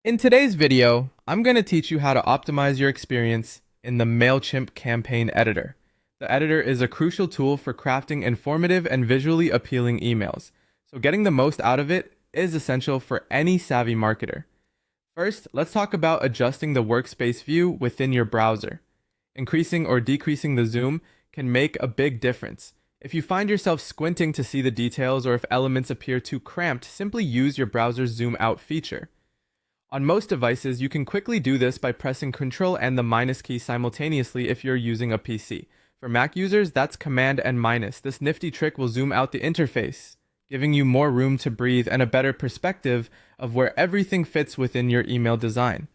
In today's video, I'm going to teach you how to optimize your experience in the Mailchimp campaign editor. The editor is a crucial tool for crafting informative and visually appealing emails, so getting the most out of it is essential for any savvy marketer. First, let's talk about adjusting the workspace view within your browser. Increasing or decreasing the zoom can make a big difference. If you find yourself squinting to see the details or if elements appear too cramped, simply use your browser's zoom out feature. On most devices, you can quickly do this by pressing Ctrl and the minus key simultaneously if you're using a PC. For Mac users, that's Command and minus. This nifty trick will zoom out the interface, giving you more room to breathe and a better perspective of where everything fits within your email design.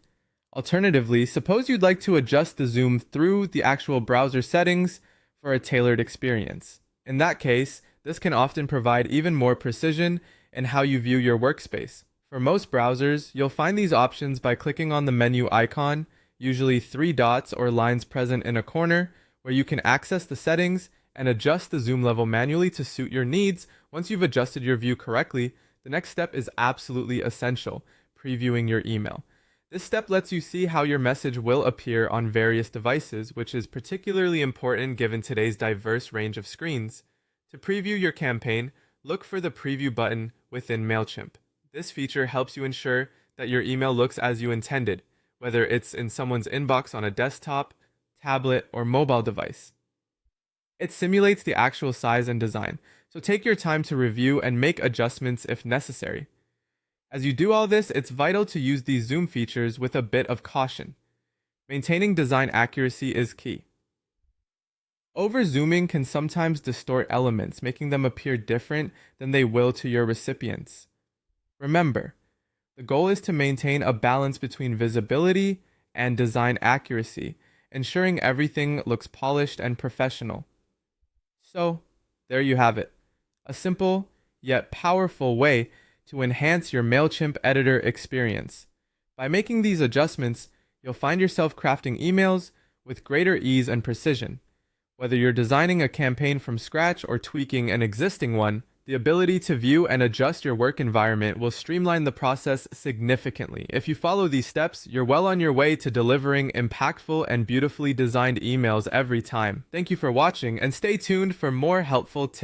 Alternatively, suppose you'd like to adjust the zoom through the actual browser settings for a tailored experience. In that case, this can often provide even more precision in how you view your workspace. For most browsers, you'll find these options by clicking on the menu icon, usually 3 dots or lines present in a corner, where you can access the settings and adjust the zoom level manually to suit your needs. Once you've adjusted your view correctly, the next step is absolutely essential: previewing your email. This step lets you see how your message will appear on various devices, which is particularly important given today's diverse range of screens. To preview your campaign, look for the preview button within Mailchimp. This feature helps you ensure that your email looks as you intended, whether it's in someone's inbox on a desktop, tablet, or mobile device. It simulates the actual size and design, so take your time to review and make adjustments if necessary. As you do all this, it's vital to use these zoom features with a bit of caution. Maintaining design accuracy is key. Over-zooming can sometimes distort elements, making them appear different than they will to your recipients. Remember, the goal is to maintain a balance between visibility and design accuracy, ensuring everything looks polished and professional. So, there you have it. A simple, yet powerful way to enhance your Mailchimp editor experience. By making these adjustments, you'll find yourself crafting emails with greater ease and precision. Whether you're designing a campaign from scratch or tweaking an existing one, the ability to view and adjust your work environment will streamline the process significantly. If you follow these steps, you're well on your way to delivering impactful and beautifully designed emails every time. Thank you for watching, and stay tuned for more helpful tips.